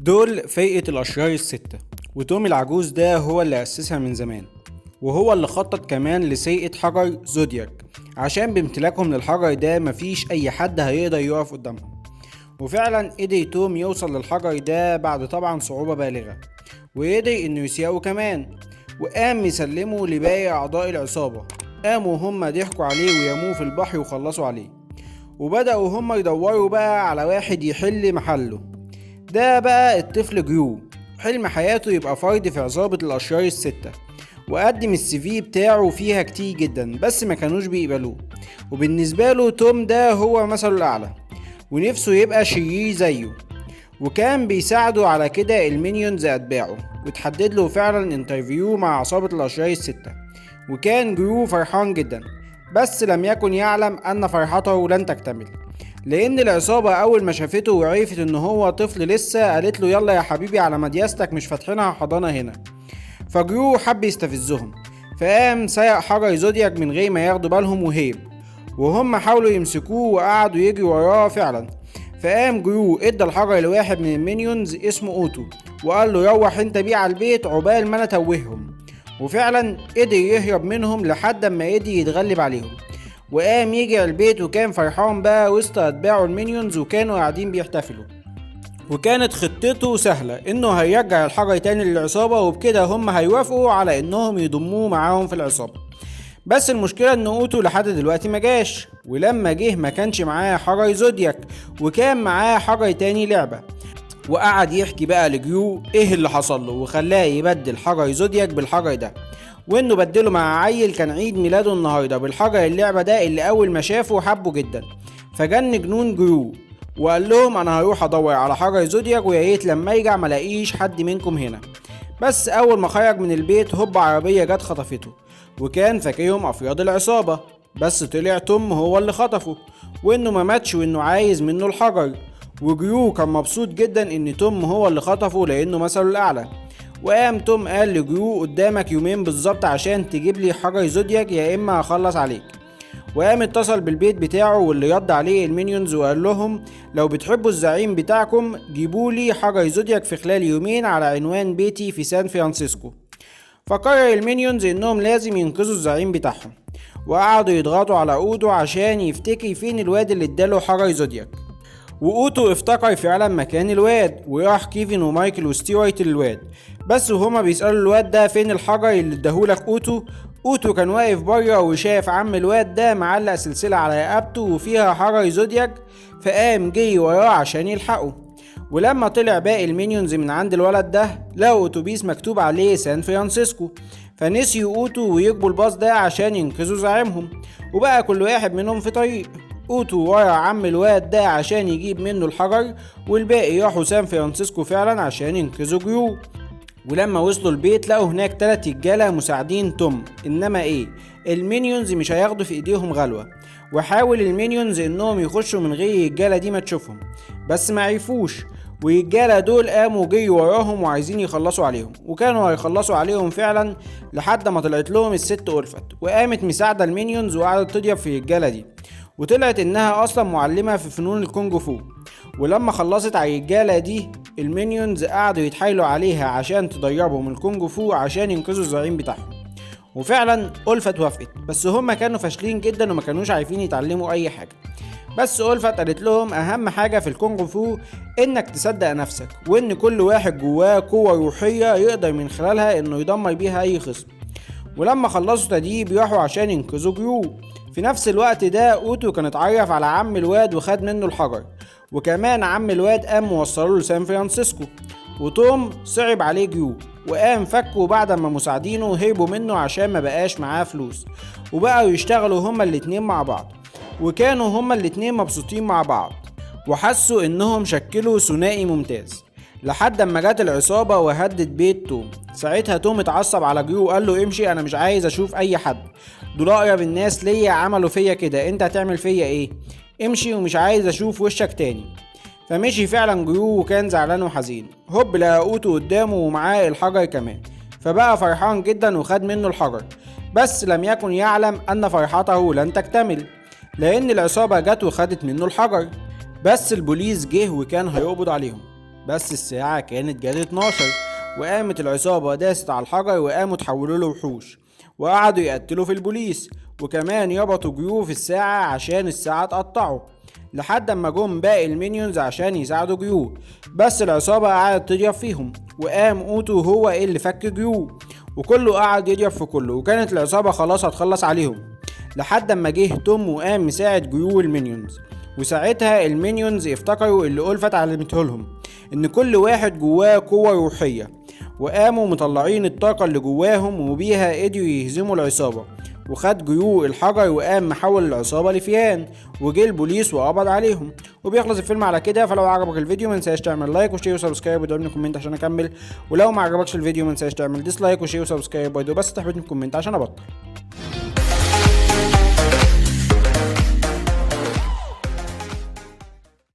دول فئة الأشرار الستة، وتوم العجوز ده هو اللي أسسها من زمان، وهو اللي خطط كمان لسيئة حجر زودياك، عشان بامتلاكهم للحجر ده مفيش أي حد هيقدر يقف قدامهم. وفعلا قدر توم يوصل للحجر ده بعد طبعا صعوبة بالغة، وقدر إنه يسيقه كمان، وقام يسلمه لباقي أعضاء العصابة. قاموا هما ضحكوا عليه ويرموه في البحر وخلصوا عليه، وبدأوا هما يدوروا بقى على واحد يحل محله. ده بقى الطفل جرو، حلم حياته يبقى فرد في عصابة الأشرار الستة، وقدم السي في بتاعه فيها كتير جدا بس ما كانوش بيقبلوه. وبالنسبة له توم ده هو مثله الأعلى، ونفسه يبقى شرير زيه، وكان بيساعده على كده المينيونز أتباعه. وتحدد له فعلا انترفيو مع عصابة الأشرار الستة، وكان جرو فرحان جدا، بس لم يكن يعلم أن فرحته لن تكتمل، لان العصابة اول ما شافته وعرفت ان هو طفل لسه قالت له يلا يا حبيبي على مدياستك، مش فاتحينها حضانة هنا. فجرو حب يستفزهم، فقام سرق حجر زودياك من غير ما ياخدوا بالهم وهيب، وهم حاولوا يمسكوه وقعدوا يجروا وراه فعلا. فقام جرو ادى الحجر لواحد من المينيونز اسمه اوتو، وقال له روح انت بيه على البيت عقبال ما انا توههم. وفعلا قدر يهرب منهم لحد ما قدر يتغلب عليهم، وقام يجي البيت وكان فرحان بقى وسط اتباعه المينيونز، وكانوا قاعدين بيحتفلوا. وكانت خطته سهلة، انه هيرجع الحجر تاني للعصابة، وبكده هم هيوافقوا على انهم يضموه معاهم في العصابة. بس المشكلة ان اوتو لحد دلوقتي ما جاش، ولما جه ما كانش معاه حجر زودياك، وكان معاه حجر تاني لعبة. وقعد يحكي بقى لجرو ايه اللي حصل له وخلاه يبدل حجر زودياك بالحجر ده، وانه بدله مع عيل كان عيد ميلاده النهارده بالحجر اللعبه ده اللي اول ما شافه حبه جدا. فجن جنون جرو وقال لهم انا هروح ادور على حجر زودياك، ويا ريت لما يرجع ملاقيش حد منكم هنا. بس اول ما خرج من البيت هوب عربيه جت خطفته، وكان فاكرهم افراد العصابه، بس طلع توم هو اللي خطفه، وانه ما ماتش وانه عايز منه الحجر. وجرو كان مبسوط جدا ان توم هو اللي خطفه لانه مثله الاعلى. وقام توم قال لجرو قدامك يومين بالظبط عشان تجيب لي حجر زودياك يا اما هخلص عليك. وقام اتصل بالبيت بتاعه واللي يرد عليه المينيونز وقال لهم لو بتحبوا الزعيم بتاعكم جيبوا لي حجر زودياك في خلال يومين على عنوان بيتي في سان فرانسيسكو. فقرر المينيونز انهم لازم ينقذوا الزعيم بتاعهم، وقعدوا يضغطوا على اوتو عشان يفتكر فين الواد اللي اداله حجر زودياك. واوتو افتكر فعلا مكان الواد، وراح كيفن ومايكل وستيوارت للواد. بس وهما بيسألوا الواد ده فين الحجر اللي اداهولك اوتو كان واقف بره وشاف عم الواد ده معلق سلسلة على رقبته وفيها حجر زودياك، فقام جري وراه عشان يلحقه. ولما طلع باقي المينيونز من عند الولد ده لقوا اتوبيس مكتوب عليه سان فرانسيسكو، فنسيوا اوتو ويركبوا الباص ده عشان ينقذوا زعيمهم، وبقى كل واحد منهم في طريق. اوتو ورا عم الواد ده عشان يجيب منه الحجر، والباقي راحوا سان فرانسيسكو فعلا عشان ينقذوا جرو. ولما وصلوا البيت لقوا هناك 3 رجاله مساعدين توم، انما ايه، المينيونز مش هياخدوا في ايديهم غلوه. وحاول المينيونز انهم يخشوا من غير الرجاله دي ما تشوفهم، بس ما عرفوش. والرجاله دول قاموا جري وراهم وعايزين يخلصوا عليهم، وكانوا هيخلصوا عليهم فعلا لحد ما طلعت لهم الست ألفت، وقامت مساعده المينيونز وقعدت تضرب في الرجاله دي، وطلعت انها اصلا معلمة في فنون الكونج فو. ولما خلصت على الرجالة دي المينيونز قعدوا يتحايلوا عليها عشان تدربهم الكونج فو عشان ينقذوا الزعيم بتاعهم. وفعلا ألفت وافقت، بس هما كانوا فاشلين جدا وما كانوش عارفين يتعلموا اي حاجة. بس ألفت قالت لهم اهم حاجة في الكونج فو انك تصدق نفسك، وان كل واحد جواه قوة روحية يقدر من خلالها انه يدمر بيها اي خصم. ولما خلصوا تدريب راحوا عشان ينقذوا جرو. في نفس الوقت ده اوتو كان اتعرف على عم الواد وخد منه الحجر، وكمان عم الواد قام موصله لسان فرانسيسكو. وتوم صعب عليه جرو وقام فكه بعد ما مساعدينه هربوا منه عشان ما بقاش معاه فلوس، وبقوا يشتغلوا هما الاتنين مع بعض، وكانوا هما الاتنين مبسوطين مع بعض، وحسوا انهم شكلوا ثنائي ممتاز لحد اما جت العصابة وهدت بيت توم. ساعتها توم اتعصب على جرو وقال له امشي، انا مش عايز اشوف اي حد، دول اقرب الناس ليا، عملوا فيا كده، انت هتعمل فيا ايه؟ امشي ومش عايز اشوف وشك تاني. فمشي فعلا جرو وكان زعلان وحزين. هوب لقى اوتو قدامه ومعاه الحجر كمان، فبقى فرحان جدا وخد منه الحجر، بس لم يكن يعلم ان فرحته لن تكتمل، لان العصابة جت وخدت منه الحجر. بس البوليس جه وكان هيقبض عليهم، بس الساعة كانت جت 12، وقامت العصابة داست على الحجر وقاموا تحولوا له وحوش، وقعدوا يقتلوا في البوليس، وكمان يبطوا جيوه في الساعة عشان الساعة تقطعه، لحد اما جم باقي المينيونز عشان يساعدوا جيو. بس العصابة قعدت تضرب فيهم، وقام اوتو هو اللي فك جيو، وكله قعد يضرب في كله، وكانت العصابة خلاص هتخلص عليهم، لحد اما جه توم وقام مساعد جيو المينيونز. وساعتها المينيونز افتكروا اللي ألفت علمته لهم، ان كل واحد جواه قوة روحية، وقاموا مطلعين الطاقة اللي جواهم وبيها قدروا يهزموا العصابة. وخد جيو الحجر وقام محول العصابة لفئران، وجه البوليس وقبض عليهم. وبيخلص الفيلم على كده. فلو عجبك الفيديو منساش تعمل لايك وشير وسبسكرايب وتدعمني كومنت عشان اكمل، ولو ما عجبكش الفيديو منساش تعمل ديسلايك وشير وسبسكرايب برضه بس تحبطني كومنت عشان ابطل.